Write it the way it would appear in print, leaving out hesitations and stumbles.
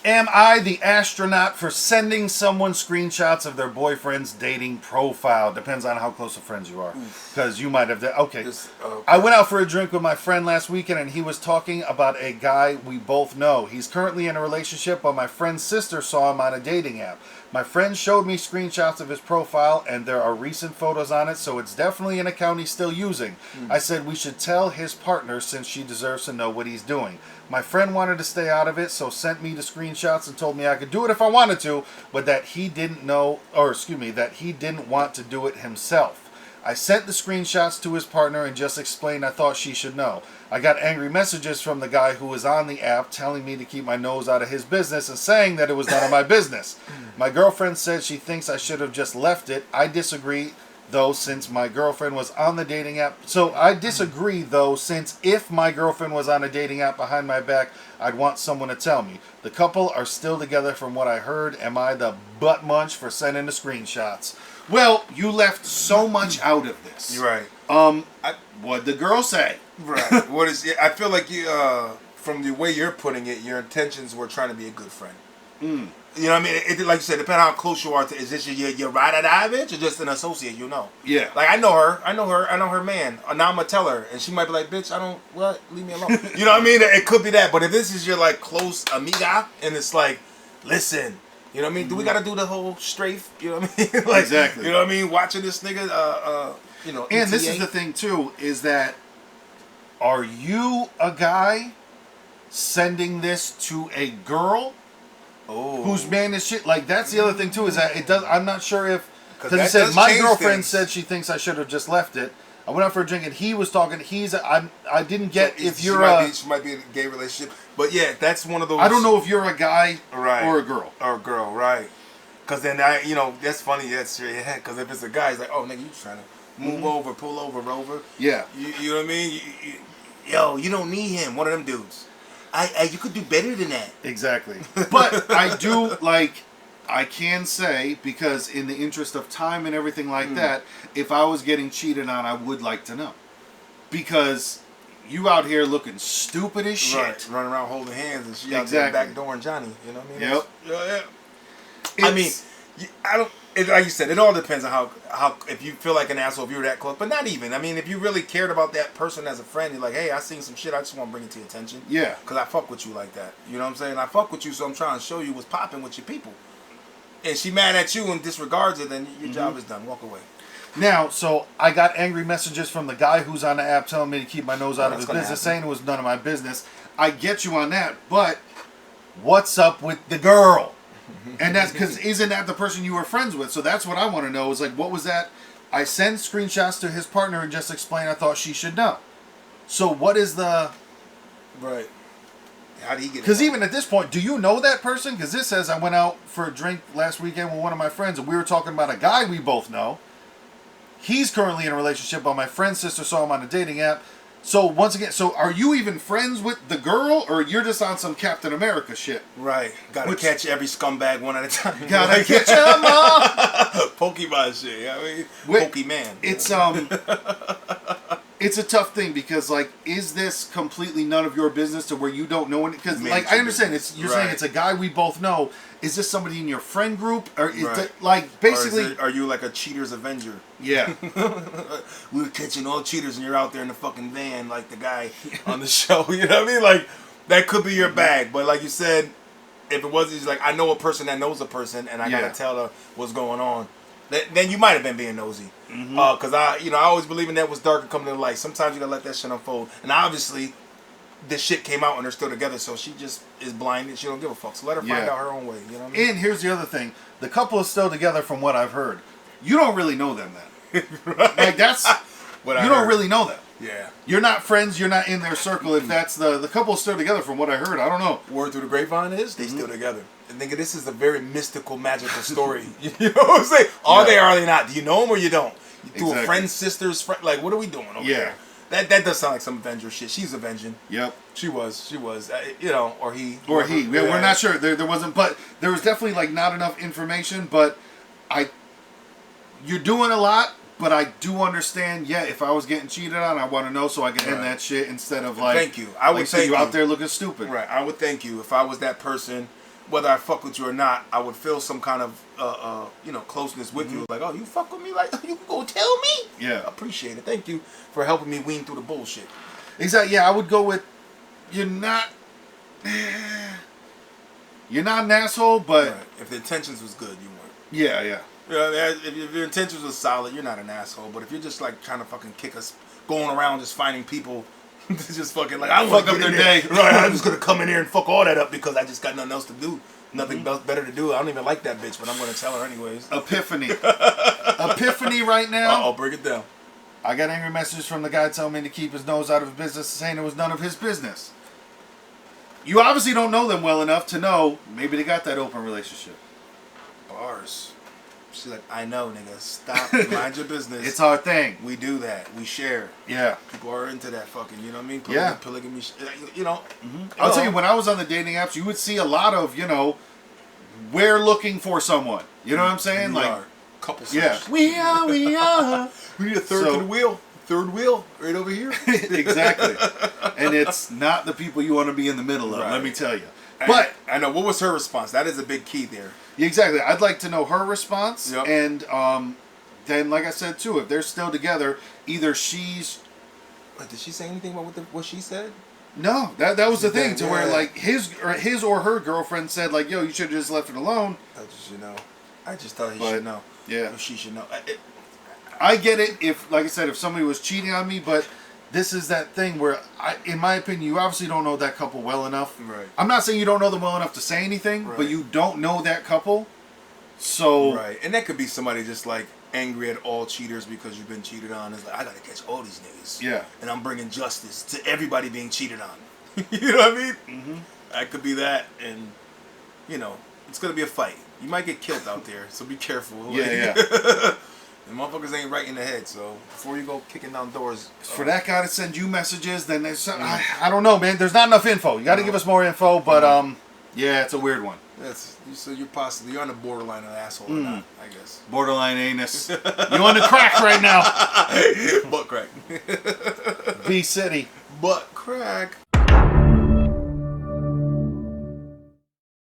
Am I the astronaut for sending someone screenshots of their boyfriend's dating profile? Depends on how close of friends you are. Because you might have... Okay. I went out for a drink with my friend last weekend, and he was talking about a guy we both know. He's currently in a relationship, but my friend's sister saw him on a dating app. My friend showed me screenshots of his profile, and there are recent photos on it, so it's definitely an account he's still using. I said we should tell his partner since she deserves to know what he's doing. My friend wanted to stay out of it, so sent me the screenshots and told me I could do it if I wanted to, but that he didn't that he didn't want to do it himself. I sent the screenshots to his partner and just explained I thought she should know. I got angry messages from the guy who was on the app telling me to keep my nose out of his business and saying that it was none of my business. My girlfriend said she thinks I should have just left it. I disagree, though, since my girlfriend was on the dating app. So I disagree, though, since if my girlfriend was on a dating app behind my back, I'd want someone to tell me. The couple are still together from what I heard. Am I the butt munch for sending the screenshots? Well, you left so much out of this. You're right. What'd the girl say? Right. I feel like you, from the way you're putting it, your intentions were trying to be a good friend. You know what I mean? Like you said, depending on how close you are to, is this your ride or die bitch or just an associate, you know? Yeah. Like, I know her man. Now I'm going to tell her. And she might be like, bitch, leave me alone. You know what I mean? It could be that. But if this is your, like, close amiga, and it's like, listen, you know what I mean? Do we got to do the whole strafe? You know what I mean? Like, exactly. You know what I mean? Watching this nigga, you know, and this is the thing, too, is that are you a guy sending this to a girl whose man is shit? Like, that's the other thing, too, is that it does. I'm not sure if... Because he said, my girlfriend said she thinks I should have just left it. I went out for a drink, and he was talking. I didn't get if you're she might be in a gay relationship. But, yeah, that's one of those... I don't know if you're a guy or a girl. Or a girl, right. Because then, that's funny. That's because if it's a guy, he's like, oh, nigga, you trying to move over, pull over, rover. Yeah. You know what I mean? Yo, you don't need him. One of them dudes. You could do better than that. Exactly. But I do, I can say, because in the interest of time and everything like that, if I was getting cheated on, I would like to know. Because you out here looking stupid as shit. Right. Running around holding hands and she out there backdooring Johnny. You know what I mean? Yep. I mean, like you said, it all depends on how if you feel like an asshole if you're that close. But not even. I mean, if you really cared about that person as a friend, you're like, hey, I seen some shit. I just want to bring it to your attention. Yeah. Because I fuck with you like that. You know what I'm saying? I fuck with you, so I'm trying to show you what's popping with your people. And she mad at you and disregards it, then your job is done. Walk away. Now, so I got angry messages from the guy who's on the app telling me to keep my nose out of his business, saying it was none of my business. I get you on that, but what's up with the girl? And that's because isn't that the person you were friends with? So that's what I want to know is like, what was that? I sent screenshots to his partner and just explained I thought she should know. So what is the... Right. How do you get? Because even at this point, do you know that person? Because this says I went out for a drink last weekend with one of my friends, and we were talking about a guy we both know. He's currently in a relationship, but my friend's sister saw him on a dating app. So once again, are you even friends with the girl, or you're just on some Captain America shit? Right. Gotta catch every scumbag one at a time. Gotta catch them all. Pokemon shit. I mean, Pokemon. It's a tough thing because, like, is this completely none of your business to where you don't know it? Because, like, I understand you're saying it's a guy we both know. Is this somebody in your friend group, or is it, like, basically? Are you like a cheater's avenger? Yeah. We were catching all cheaters, and you're out there in the fucking van like the guy on the show. You know what I mean? Like, that could be your bag, but like you said, if it was, it's like I know a person that knows a person, and I gotta tell her what's going on. Then you might have been being nosy. Because I always believe in that was darker coming to the light. Sometimes you gotta let that shit unfold. And obviously, this shit came out and they're still together, so she just is blind and she don't give a fuck. So let her find out her own way. You know what I mean? And here's the other thing: the couple is still together, from what I've heard. You don't really know them then. Right? Like that's what you don't really know them. Yeah. You're not friends. You're not in their circle. If that's the couple is still together, from what I heard, I don't know. Word through the grapevine is they still together. And nigga, this is a very mystical, magical story. You know what I'm saying? Are they or are they not? Do you know them or you don't? You do a friend, sister's friend. Like, what are we doing over there? That does sound like some Avenger shit. She's avenging. Yep. She was. Or he. Or he. Yeah, we're not sure. There wasn't, but there was definitely like not enough information. But you're doing a lot. But I do understand. Yeah, if I was getting cheated on, I want to know so I can end that shit instead of like. Thank you. I would thank you out there looking stupid. Right. I would thank you if I was that person. whether I fuck with you or not, I would feel some kind of closeness with you. Like, oh, you fuck with me, like you can go tell me. Yeah, I appreciate it. Thank you for helping me wean through the bullshit. Exactly. Yeah, I would go with you're not an asshole, but if the intentions was good, you weren't. Yeah. Yeah, if your intentions was solid, you're not an asshole. But if you're just like trying to fucking kick us, going around just finding people, just fucking like I fuck up their day, right? I'm just gonna come in here and fuck all that up because I just got nothing else to do, nothing better to do. I don't even like that bitch, but I'm gonna tell her anyways. Epiphany right now. I'll break it down. I got angry messages from the guy telling me to keep his nose out of his business, saying it was none of his business. You obviously don't know them well enough to know maybe they got that open relationship. Bars. She's like, I know, nigga. Stop. Mind your business. It's our thing. We do that. We share. Yeah. People are into that fucking, you know what I mean? Polygamy, I'll tell you, when I was on the dating apps, you would see a lot of, we're looking for someone. You know what I'm saying? We like, are. Couple search. Yeah. We are. We need a third to the wheel. Third wheel right over here. Exactly. And it's not the people you want to be in the middle of, let me tell you. But I know, what was her response? That is a big key there. Exactly. I'd like to know her response. Yep. And then, like I said, too, if they're still together, either she's... Wait, did she say anything about what she said? No. That was the thing, to where, like, his or her girlfriend said, like, yo, you should have just left it alone. I just, I just thought he should know. Yeah. Or she should know. I get it if, like I said, if somebody was cheating on me, but... This is that thing where, in my opinion, you obviously don't know that couple well enough. Right. I'm not saying you don't know them well enough to say anything, but you don't know that couple. So. Right. And that could be somebody just like angry at all cheaters because you've been cheated on. It's like, I gotta catch all these niggas. Yeah. And I'm bringing justice to everybody being cheated on. You know what I mean? Mm-hmm. That could be that. And, it's gonna be a fight. You might get killed out there, so be careful. Yeah. The motherfuckers ain't right in the head, so before you go kicking down doors... For that guy to send you messages, then there's some, I don't know, man. There's not enough info. You got to give us more info, but yeah, it's a weird one. So you're on the borderline of an asshole or not, I guess. Borderline anus. You on the crack right now. Butt crack. B City. Butt crack.